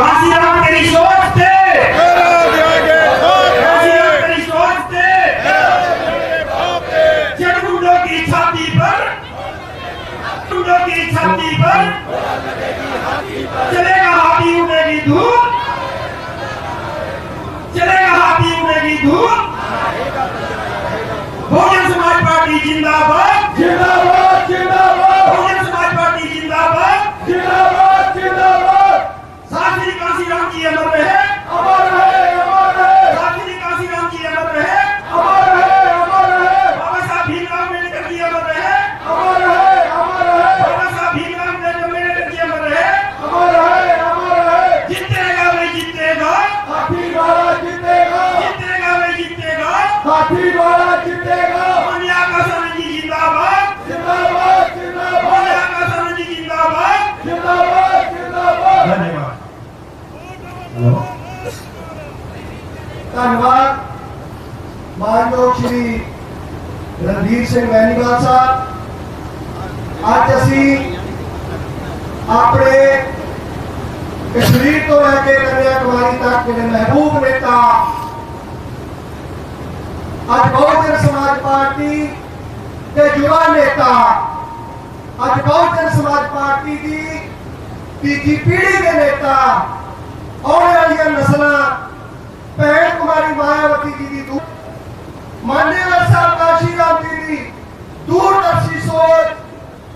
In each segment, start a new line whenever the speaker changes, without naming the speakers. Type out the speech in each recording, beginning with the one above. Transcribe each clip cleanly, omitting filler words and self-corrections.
काशीराम तेरी सोच थे, काशीराम तेरी सोच थे, चटगुंडों की छाती पर, गुंडों की छाती पर चलेगा हाथी उड़ेगी धूल, चलेगा हाथी उड़ेगी धूल। बहुजन समाज पार्टी जिंदाबाद,
जिंदाबाद जिंदाबाद
बहुजन समाज पार्टी जिंदाबाद,
जिंदाबाद जिंदाबाद।
साथी काशीराम जी अमर रहे,
अमर रहे अमर रहे,
साथी काशीराम जी अमर रहे,
अमर रहे अमर रहे,
बाबा साहब भीमराव अम्बेडकर जी अमर रहे,
अमर रहे अमर रहे,
बाबा साहब भीमराव अम्बेडकर जी अमर रहे।
अमर रहे अमर रहे।
जीतेगा वे जीतेगा,
हाथी वाला जीतेगा,
जीतेगा वे जीतेगा।
हाथी वाला जीतेगा।
मोनिया कासन जी जिंदाबाद,
जिंदाबाद जिंदाबाद
मोनिया कासन जी जिंदाबाद।
जिंदाबाद जिंदाबाद।
धन्यवाद। हेलो
धन्यवाद मानयोग श्री रणधीर सिंह बैनीवाल साहब। आज असी अपने कश्मीर तो लैके कन्याकुमारी तक मेरे महबूब नेता आज बहुजन समाज पार्टी के युवा नेता आज बहुजन समाज पार्टी की तीजी पीढ़ी के नेता आने वाली नस्ल भैन कुमारी मायावती जी की मान्यवर साहब काशीराम जी की दूरदर्शी सोच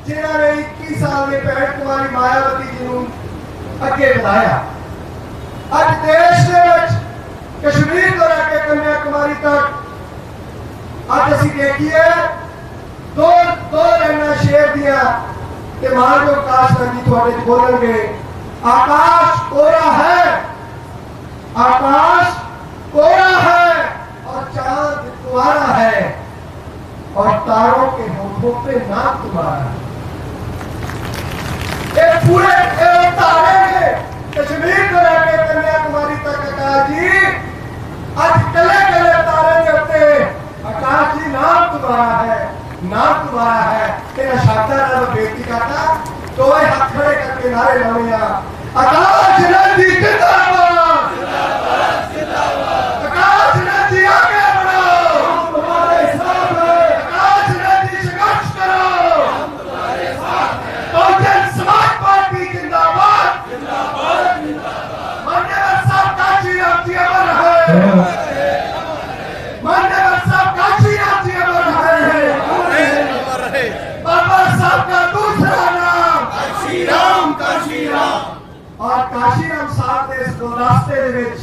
जिन्होंने 21 साल में भैन कुमारी मायावती जी को अगे बढ़ाया। अज देश के कश्मीर तो लैके कन्याकुमारी तक अज असी देखिए दो लाइना शेर दिया कि मानयोग काशरा जी थोड़े बोलेंगे। आकाश कोरा है, आकाश कोरा है और चांद तुम्हारा है और तारों के होठों पे नाम तुम्हारा है। ये पूरे तारे हैं कश्मीर को लेकर कन्याकुमारी तक। आकाश जी आज कले कले तारे के होते आकाश जी नाम तुम्हारा है, नाम तुम्हारा है। तेरा शाखा ना बेटी करता तो वही हाथ खड़े करके नारे लाऊंगा। आकाश नदी जिंदाबाद, आकाश नदी आगे बढ़ो, हम तुम्हारे साथ हैं। आकाश नदी संघर्ष करो, हम तुम्हारे साथ हैं। बहुजन समाज पार्टी जिंदाबाद, जिंदाबाद जिंदाबाद। मान्यवर साहब काशीराम जी अमर है, मान्यवर साहब काशीराम जी अमर है। बाबा साहब का दूसरा नाम काशीराम, काशीराम। और काशीराम साहब ने इस रास्ते दे विच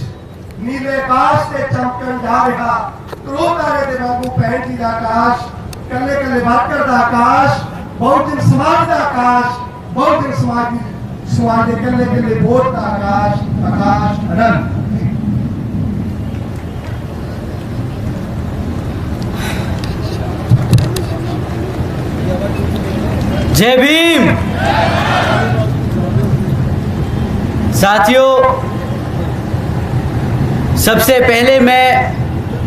नीले आकाश से चमकन जा रहा करो तारे दे वांगू भैन जी दा आकाश, कल्ले कल्ले वाकर दा आकाश, बहुजन समाज दा आकाश, बहुजन समाज दे कल्ले कल्ले वोट दा आकाश, आकाश अनंत।
जय भीम। साथियों, सबसे पहले मैं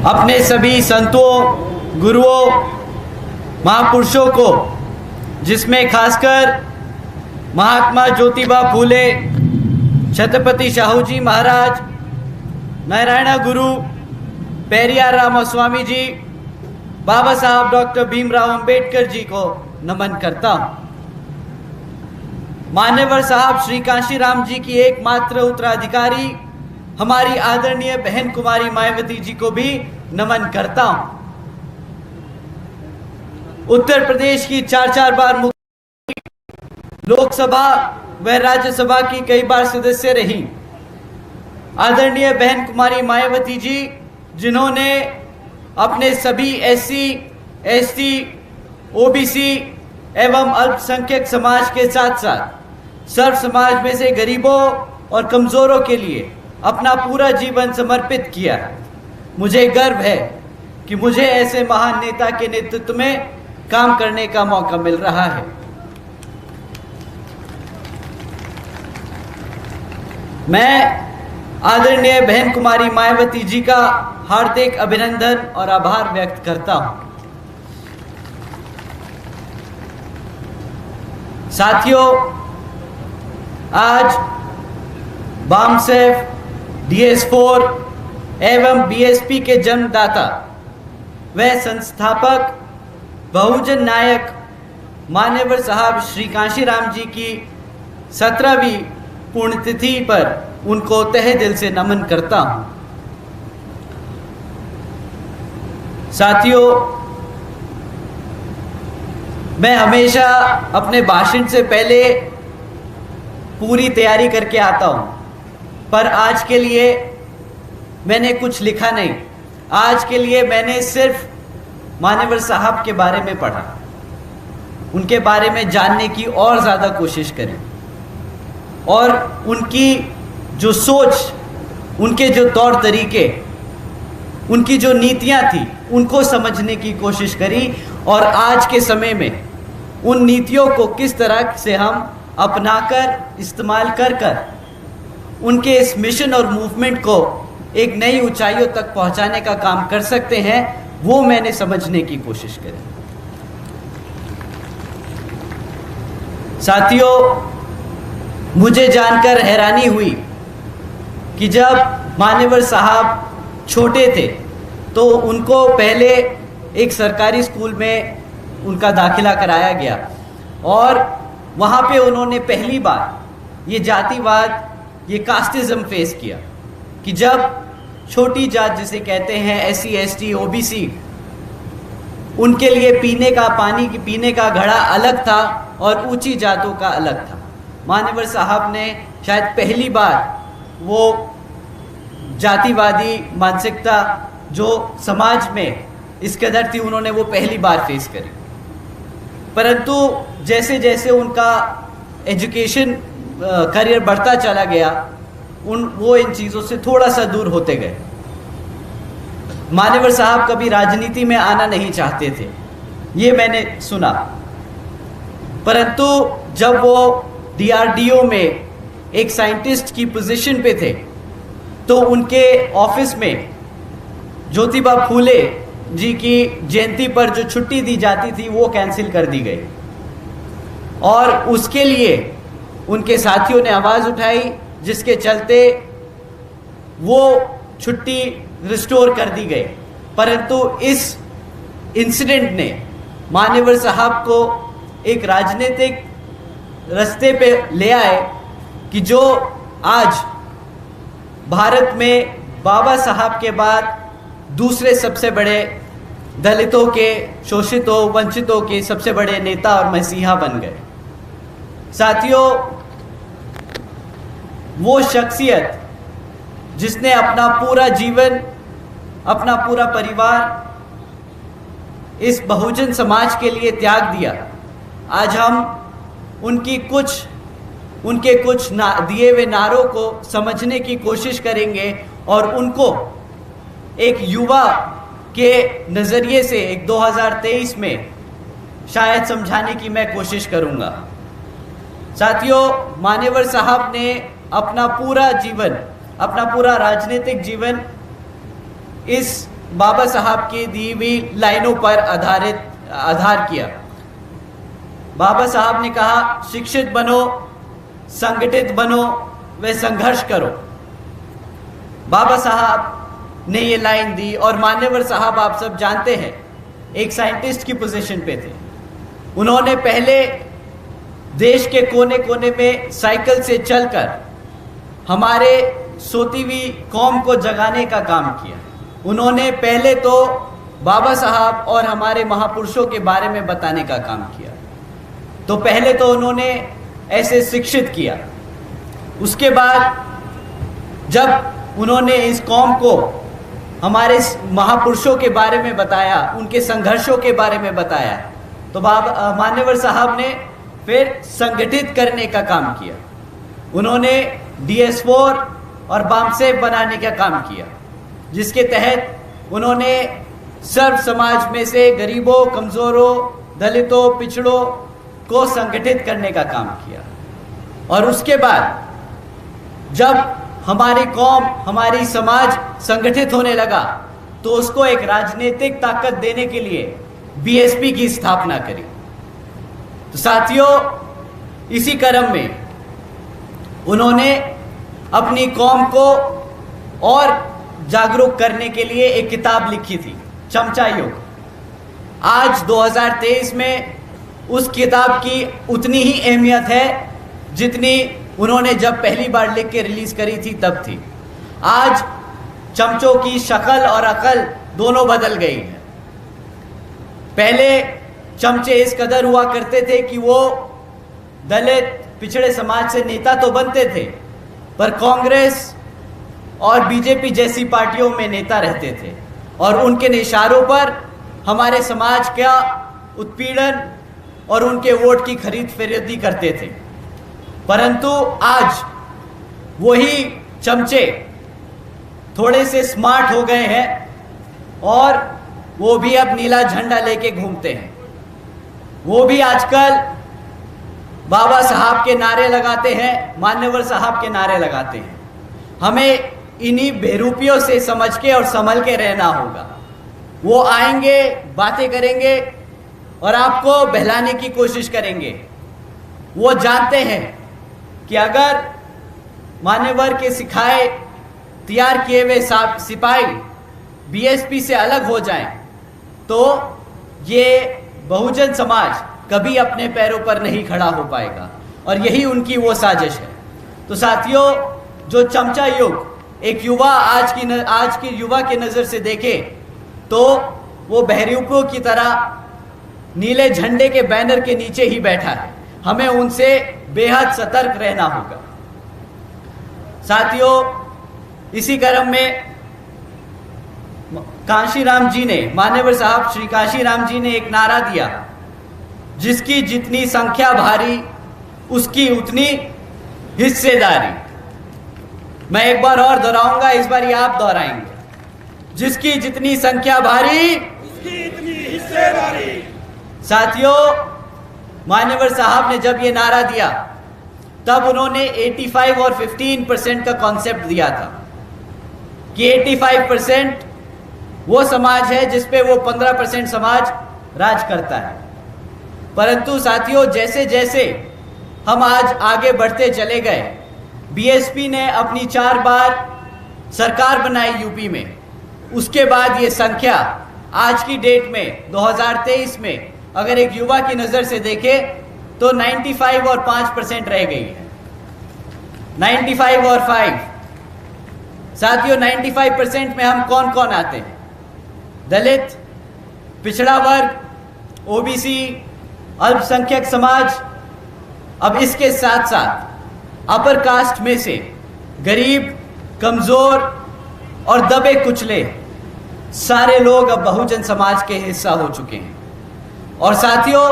अपने सभी संतों, गुरुओं, महापुरुषों को, जिसमें खासकर महात्मा ज्योतिबा फूले, छत्रपति शाहू जी महाराज, नारायण गुरु, पेरियार रामास्वामी जी, बाबा साहब डॉक्टर भीमराव अंबेडकर जी को नमन करता हूँ। मान्यवर साहब श्री काशीराम जी की एकमात्र उत्तराधिकारी हमारी आदरणीय बहन कुमारी मायावती जी को भी नमन करता हूँ। उत्तर प्रदेश की 4 बार लोकसभा व राज्यसभा की कई बार सदस्य रही आदरणीय बहन कुमारी मायावती जी, जिन्होंने अपने सभी SC, ST, OBC एवं अल्पसंख्यक समाज के साथ साथ सर्व समाज में से गरीबों और कमज़ोरों के लिए अपना पूरा जीवन समर्पित किया। मुझे गर्व है कि मुझे ऐसे महान नेता के नेतृत्व में काम करने का मौका मिल रहा है। मैं आदरणीय बहन कुमारी मायावती जी का हार्दिक अभिनंदन और आभार व्यक्त करता हूं। साथियों, आज बामसेफ, DS4 एवं BSP के जन्मदाता व संस्थापक बहुजन नायक मान्यवर साहब श्री कांशीराम जी की 17वीं पुण्यतिथि पर उनको तहे दिल से नमन करता हूँ। साथियों, मैं हमेशा अपने भाषण से पहले पूरी तैयारी करके आता हूँ, पर आज के लिए मैंने कुछ लिखा नहीं। आज के लिए मैंने सिर्फ मान्यवर साहब के बारे में पढ़ा, उनके बारे में जानने की और ज़्यादा कोशिश करी और उनकी जो सोच, उनके जो तौर तरीके, उनकी जो नीतियाँ थी, उनको समझने की कोशिश करी और आज के समय में उन नीतियों को किस तरह से हम अपनाकर, इस्तेमाल कर उनके इस मिशन और मूवमेंट को एक नई ऊंचाइयों तक पहुंचाने का काम कर सकते हैं, वो मैंने समझने की कोशिश करी। साथियों, मुझे जानकर हैरानी हुई कि जब मान्यवर साहब छोटे थे तो उनको पहले एक सरकारी स्कूल में उनका दाखिला कराया गया और वहाँ पे उन्होंने पहली बार ये जातिवाद, ये कास्टिज्म फेस किया कि जब छोटी जात जिसे कहते हैं SC ST OBC, उनके लिए पीने का पानी की पीने का घड़ा अलग था और ऊंची जातों का अलग था। मान्यवर साहब ने शायद पहली बार वो जातिवादी मानसिकता जो समाज में इस कदर थी, उन्होंने वो पहली बार फेस करी। परंतु जैसे जैसे उनका एजुकेशन करियर बढ़ता चला गया, वो इन चीज़ों से थोड़ा सा दूर होते गए। मान्यवर साहब कभी राजनीति में आना नहीं चाहते थे, ये मैंने सुना। परंतु जब वो DRDO में एक साइंटिस्ट की पोजीशन पे थे तो उनके ऑफिस में ज्योतिबा फूले जी की जयंती पर जो छुट्टी दी जाती थी वो कैंसिल कर दी गई और उसके लिए उनके साथियों ने आवाज़ उठाई, जिसके चलते वो छुट्टी रिस्टोर कर दी गई। परंतु इस इंसिडेंट ने मान्यवर साहब को एक राजनीतिक रास्ते पे ले आए कि जो आज भारत में बाबा साहब के बाद दूसरे सबसे बड़े दलितों के, शोषितों, वंचितों के सबसे बड़े नेता और मसीहा बन गए। साथियों, वो शख्सियत जिसने अपना पूरा जीवन, अपना पूरा परिवार इस बहुजन समाज के लिए त्याग दिया, आज हम उनके कुछ दिए हुए नारों को समझने की कोशिश करेंगे और उनको एक युवा के नज़रिए से एक 2023 में शायद समझाने की मैं कोशिश करूंगा। साथियों, मान्यवर साहब ने अपना पूरा जीवन, अपना पूरा राजनीतिक जीवन इस बाबा साहब की दी हुई लाइनों पर आधार किया। बाबा साहब ने कहा, शिक्षित बनो, संगठित बनो व संघर्ष करो। बाबा साहब ने ये लाइन दी और मान्यवर साहब, आप सब जानते हैं, एक साइंटिस्ट की पोजीशन पे थे। उन्होंने पहले देश के कोने कोने में साइकिल से चलकर हमारे सोती हुई कौम को जगाने का काम किया। उन्होंने पहले तो बाबा साहब और हमारे महापुरुषों के बारे में बताने का काम किया। तो पहले तो उन्होंने ऐसे शिक्षित किया, उसके बाद जब उन्होंने इस कौम को हमारे महापुरुषों के बारे में बताया, उनके संघर्षों के बारे में बताया, तो मान्यवर साहब ने फिर संगठित करने का काम किया। उन्होंने DS4 और बामसेफ बनाने का काम किया, जिसके तहत उन्होंने सर्व समाज में से गरीबों, कमज़ोरों, दलितों, पिछड़ों को संगठित करने का काम किया। और उसके बाद जब हमारी कौम, हमारी समाज संगठित होने लगा तो उसको एक राजनीतिक ताकत देने के लिए BSP की स्थापना करी। तो साथियों, इसी क्रम में उन्होंने अपनी कौम को और जागरूक करने के लिए एक किताब लिखी थी, चमचा युग। आज 2023 में उस किताब की उतनी ही अहमियत है जितनी उन्होंने जब पहली बार लिख के रिलीज करी थी तब थी। आज चमचों की शक्ल और अकल दोनों बदल गई है। पहले चमचे इस कदर हुआ करते थे कि वो दलित पिछड़े समाज से नेता तो बनते थे, पर कांग्रेस और बीजेपी जैसी पार्टियों में नेता रहते थे और उनके इशारों पर हमारे समाज का उत्पीड़न और उनके वोट की खरीद फरोख्ती करते थे। परंतु आज वही चमचे थोड़े से स्मार्ट हो गए हैं और वो भी अब नीला झंडा लेके घूमते हैं। वो भी आजकल बाबा साहब के नारे लगाते हैं, मान्यवर साहब के नारे लगाते हैं। हमें इन्हीं बेरूपियों से समझ के और संभल के रहना होगा। वो आएंगे, बातें करेंगे और आपको बहलाने की कोशिश करेंगे। वो जानते हैं कि अगर मान्यवर के सिखाए तैयार किए हुए सिपाही बीएसपी से अलग हो जाएं, तो ये बहुजन समाज कभी अपने पैरों पर नहीं खड़ा हो पाएगा और यही उनकी वो साजिश है। तो साथियों, जो चमचा युग एक युवा आज की युवा के नज़र से देखे तो वो बहरूपियों की तरह नीले झंडे के बैनर के नीचे ही बैठा है। हमें उनसे बेहद सतर्क रहना होगा। साथियों, इसी क्रम में कांशीराम जी ने, मान्यवर साहब श्री कांशीराम जी ने एक नारा दिया, जिसकी जितनी संख्या भारी उसकी उतनी हिस्सेदारी। मैं एक बार और दोहराऊंगा, इस बार आप दोहराएंगे, जिसकी जितनी संख्या भारी
उसकी इतनी हिस्सेदारी।
साथियों, मान्यवर साहब ने जब ये नारा दिया तब उन्होंने 85 और 15% का कॉन्सेप्ट दिया था कि 85% वो समाज है जिस पे वो 15% समाज राज करता है। परंतु साथियों, जैसे जैसे हम आज आगे बढ़ते चले गए, बीएसपी ने अपनी 4 बार सरकार बनाई यूपी में। उसके बाद ये संख्या आज की डेट में 2023 में अगर एक युवा की नज़र से देखे तो 95 और 5% रह गई है। 95 और 5। साथियों, 95% में हम कौन कौन आते हैं? दलित, पिछड़ा वर्ग, ओबीसी, अल्पसंख्यक समाज। अब इसके साथ साथ अपर कास्ट में से गरीब, कमज़ोर और दबे कुचले सारे लोग अब बहुजन समाज के हिस्सा हो चुके हैं। और साथियों,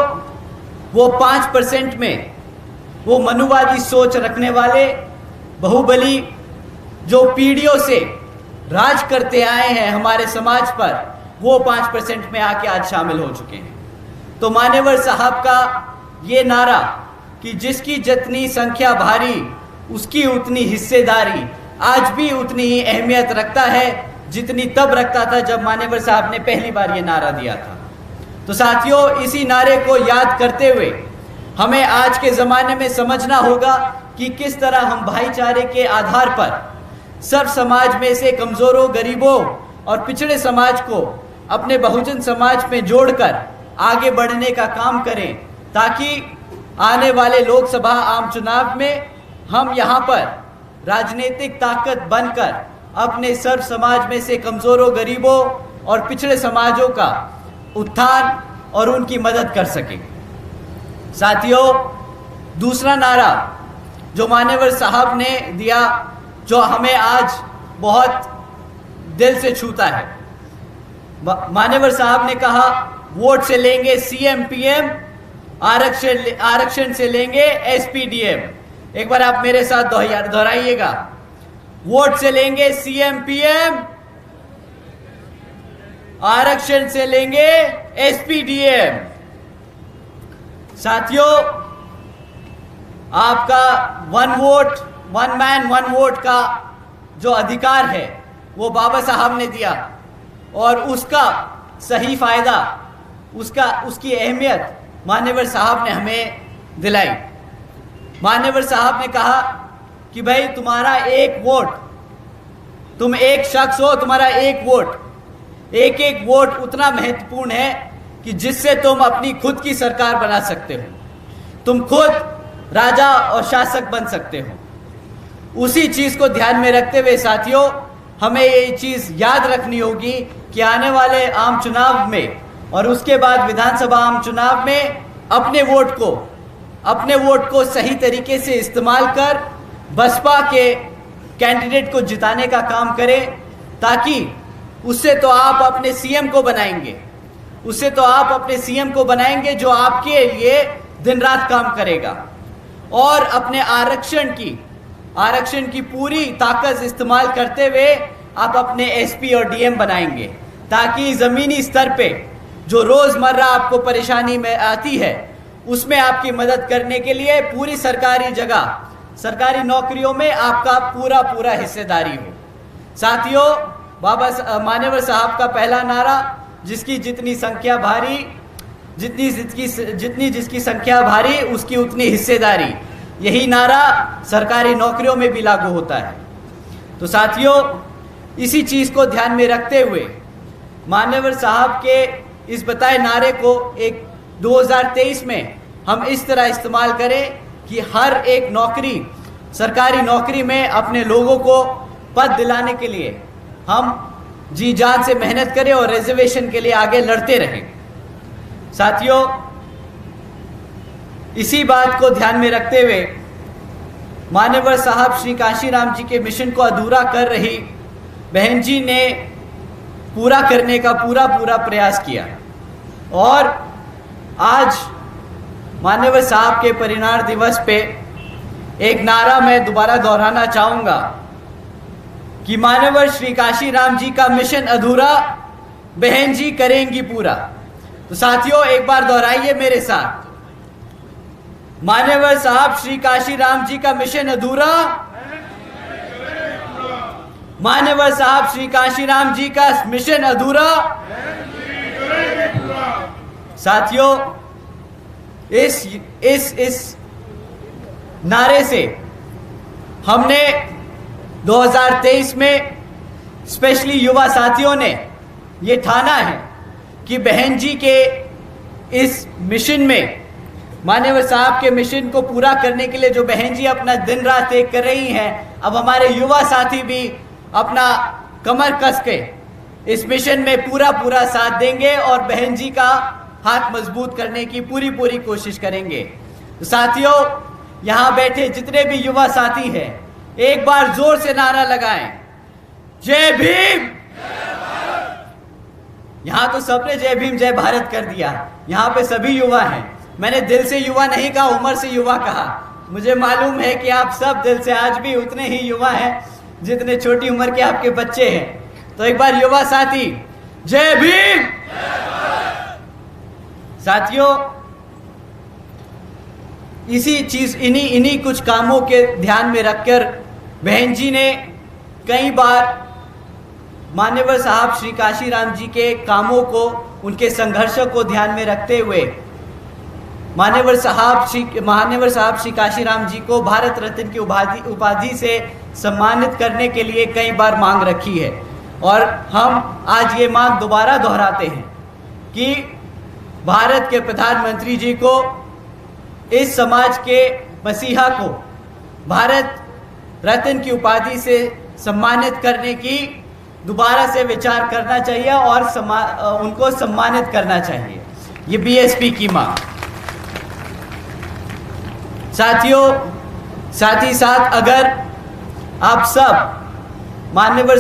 वो 5% में वो मनुवादी सोच रखने वाले बाहुबली जो पीढ़ियों से राज करते आए हैं हमारे समाज पर, वो 5% में आके आज शामिल हो चुके हैं। तो मान्यवर साहब का ये नारा कि जिसकी जितनी संख्या भारी उसकी उतनी हिस्सेदारी आज भी उतनी ही अहमियत रखता है जितनी तब रखता था जब मान्यवर साहब ने पहली बार ये नारा दिया था। तो साथियों, इसी नारे को याद करते हुए हमें आज के ज़माने में समझना होगा कि किस तरह हम भाईचारे के आधार पर सर्व समाज में से कमज़ोरों, गरीबों और पिछड़े समाज को अपने बहुजन समाज में जोड़कर आगे बढ़ने का काम करें, ताकि आने वाले लोकसभा आम चुनाव में हम यहाँ पर राजनीतिक ताकत बनकर अपने सर्व समाज में से कमज़ोरों, गरीबों और पिछड़े समाजों का उत्थान और उनकी मदद कर सकें। साथियों, दूसरा नारा जो मान्यवर साहब ने दिया, जो हमें आज बहुत दिल से छूता है। मान्यवर साहब ने कहा, वोट से लेंगे सीएम पीएम, आरक्षण से लेंगे एसपीडीएम। एक बार आप मेरे साथ दोहराइएगा, वोट से लेंगे सीएम पीएम, आरक्षण से लेंगे एसपीडीएम। साथियों, आपका 1 वोट 1 मैन 1 वोट का जो अधिकार है वो बाबा साहब ने दिया और उसका सही फायदा, उसकी अहमियत मान्यवर साहब ने हमें दिलाई। मान्यवर साहब ने कहा कि भाई तुम्हारा एक वोट, तुम एक शख्स हो, तुम्हारा एक वोट उतना महत्वपूर्ण है कि जिससे तुम अपनी खुद की सरकार बना सकते हो, तुम खुद राजा और शासक बन सकते हो। उसी चीज को ध्यान में रखते हुए साथियों, हमें ये चीज याद रखनी होगी कि आने वाले आम चुनाव में और उसके बाद विधानसभा आम चुनाव में अपने वोट को सही तरीके से इस्तेमाल कर बसपा के कैंडिडेट को जिताने का काम करें, ताकि उससे तो आप अपने सीएम को बनाएंगे जो आपके लिए दिन रात काम करेगा, और अपने आरक्षण की पूरी ताकत इस्तेमाल करते हुए आप अपने एसपी और डीएम बनाएंगे, ताकि जमीनी स्तर पे जो रोजमर्रा आपको परेशानी में आती है उसमें आपकी मदद करने के लिए पूरी सरकारी नौकरियों में आपका पूरा हिस्सेदारी हो। साथियों, बाबा मान्यवर साहब का पहला नारा, जिसकी जिसकी संख्या भारी उसकी उतनी हिस्सेदारी, यही नारा सरकारी नौकरियों में भी लागू होता है। तो साथियों, इसी चीज को ध्यान में रखते हुए मान्यवर साहब के इस बताए नारे को 2023 में हम इस तरह इस्तेमाल करें कि हर एक सरकारी नौकरी में अपने लोगों को पद दिलाने के लिए हम जी जान से मेहनत करें और रिजर्वेशन के लिए आगे लड़ते रहें। साथियों, इसी बात को ध्यान में रखते हुए मान्यवर साहब श्री कांशीराम जी के मिशन को अधूरा कर रही बहन जी ने पूरा करने का पूरा प्रयास किया, और आज मान्यवर साहब के परिनिर्वाण दिवस पे एक नारा मैं दोबारा दोहराना चाहूंगा कि मान्यवर श्री कांशीराम जी का मिशन अधूरा, बहन जी करेंगी पूरा। तो साथियों, एक बार दोहराइए मेरे साथ, मान्यवर साहब श्री कांशीराम जी का मिशन अधूरा, मान्यवर साहब श्री कांशीराम जी का मिशन अधूरा। साथियों, इस नारे से हमने 2023 में स्पेशली युवा साथियों ने ये ठाना है कि बहन जी के इस मिशन में, मान्यवर साहब के मिशन को पूरा करने के लिए जो बहन जी अपना दिन रात एक कर रही हैं, अब हमारे युवा साथी भी अपना कमर कस के इस मिशन में पूरा साथ देंगे और बहन जी का हाथ मजबूत करने की पूरी कोशिश करेंगे। तो साथियों, यहाँ बैठे जितने भी युवा साथी हैं, एक बार जोर से नारा लगाएं, जय भीम। यहाँ तो सबने जय भीम जय भारत कर दिया, यहाँ पे सभी युवा हैं। मैंने दिल से युवा नहीं कहा, उम्र से युवा कहा। मुझे मालूम है कि आप सब दिल से आज भी उतने ही युवा हैं जितने छोटी उम्र के आपके बच्चे हैं। तो एक बार युवा साथी, जय भीम। साथियों, इन्हीं कुछ कामों के ध्यान में रखकर बहन जी ने कई बार मान्यवर साहब श्री कांशीराम जी के कामों को, उनके संघर्षों को ध्यान में रखते हुए मान्यवर साहब श्री कांशीराम जी को भारत रत्न की उपाधि से सम्मानित करने के लिए कई बार मांग रखी है, और हम आज ये मांग दोबारा दोहराते हैं कि भारत के प्रधानमंत्री जी को इस समाज के मसीहा को भारत रत्न की उपाधि से सम्मानित करने की दोबारा से विचार करना चाहिए और उनको सम्मानित करना चाहिए। ये बीएसपी की मांग। साथियों, साथ ही साथ अगर आप सब मान्यवर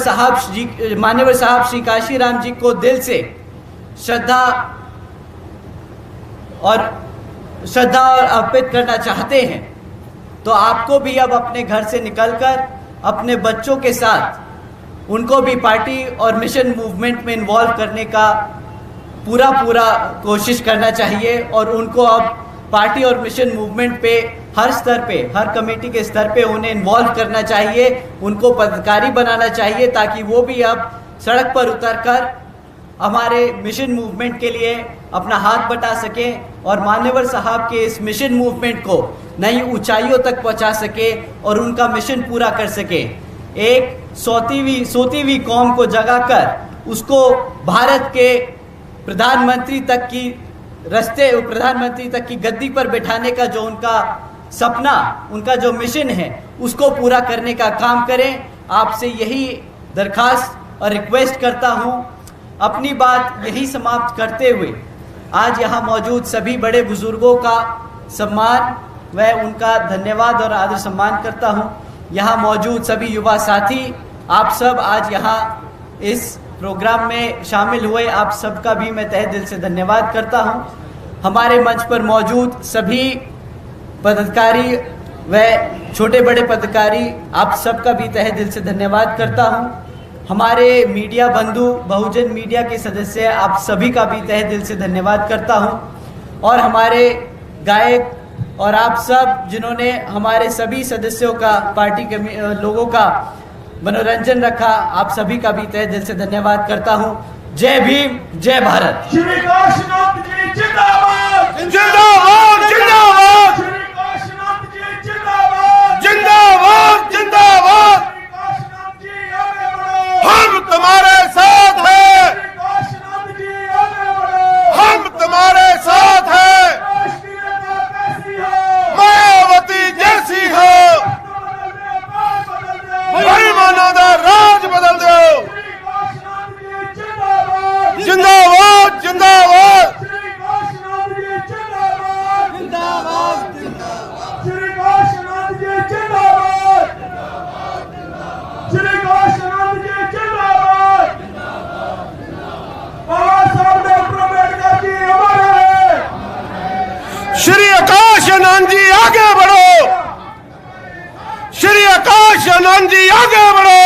साहब श्री कांशीराम जी को दिल से श्रद्धा और अर्पित करना चाहते हैं, तो आपको भी अब अपने घर से निकलकर अपने बच्चों के साथ उनको भी पार्टी और मिशन मूवमेंट में इन्वॉल्व करने का पूरा कोशिश करना चाहिए, और उनको अब पार्टी और मिशन मूवमेंट पे हर स्तर पे, हर कमेटी के स्तर पे उन्हें इन्वॉल्व करना चाहिए, उनको पदाधिकारी बनाना चाहिए, ताकि वो भी अब सड़क पर उतरकर हमारे मिशन मूवमेंट के लिए अपना हाथ बटा सकें और मान्यवर साहब के इस मिशन मूवमेंट को नई ऊंचाइयों तक पहुंचा सके और उनका मिशन पूरा कर सके। एक सोती हुई कौम को जगाकर उसको भारत के प्रधानमंत्री तक की गद्दी पर बैठाने का जो उनका सपना, उनका जो मिशन है, उसको पूरा करने का काम करें। आपसे यही दरखास्त और रिक्वेस्ट करता हूं। अपनी बात यही समाप्त करते हुए आज यहाँ मौजूद सभी बड़े बुजुर्गों का सम्मान व उनका धन्यवाद और आदर सम्मान करता हूँ। यहाँ मौजूद सभी युवा साथी, आप सब आज यहाँ इस प्रोग्राम में शामिल हुए, आप सबका भी मैं तहे दिल से धन्यवाद करता हूँ। हमारे मंच पर मौजूद सभी पदाधिकारी व छोटे बड़े पदाधिकारी, आप सबका भी तहे दिल से धन्यवाद करता हूँ। हमारे मीडिया बंधु, बहुजन मीडिया के सदस्य, आप सभी का भी तहे दिल से धन्यवाद करता हूँ। और हमारे गायक और आप सब जिन्होंने हमारे सभी सदस्यों का, पार्टी के लोगों का मनोरंजन रखा, आप सभी का भी तहे दिल से धन्यवाद करता हूँ। जय भीम, जय भारत।
श्री काशीनाथ जी जिंदाबाद
जिंदाबाद जिंदाबाद
श्री काशीनाथ जी जिंदाबाद
जिंदाबाद जिंदाबाद।
श्री काशीनाथ जी आगे बढ़ो,
हम तुम्हारे साथ हैं,
श्री काशीनाथ जी आगे बढ़ो।
हम तुम्हारे साथ हैं।
राष्ट्रीयता कैसी हो,
मायावती जैसी हो, बेईमानों दा राज बदल दो।
श्री काशीनाथ जी जिंदाबाद
जिंदाबाद जिंदाबाद
श्री काशीनाथ जी जिंदाबाद जिंदाबाद श्री काशीनाथ जी जिंदाबाद श्री काशीनाथ जी जिंदाबाद बाबा साहब डॉक्टर अम्बेडकर जी अमर है।
श्री आकाश आनंद जी आगे बढ़ो, श्री आकाश आनंद जी आगे बढ़ो,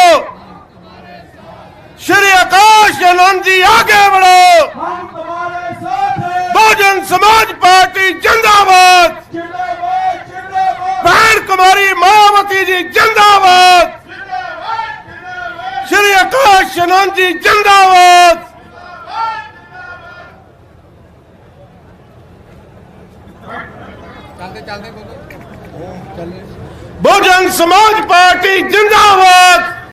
श्री आकाश आनंद जी आगे बढ़ो।
हम तुम्हारे साथ हैं,
बहुजन समाज पार्टी जिंदाबाद,
जिंदाबाद जिंदाबाद
बहन कुमारी मायावती जी जिंदाबाद, श्री आकाश आनंद जी जिंदाबाद। बहुजन समाज पार्टी जिंदाबाद।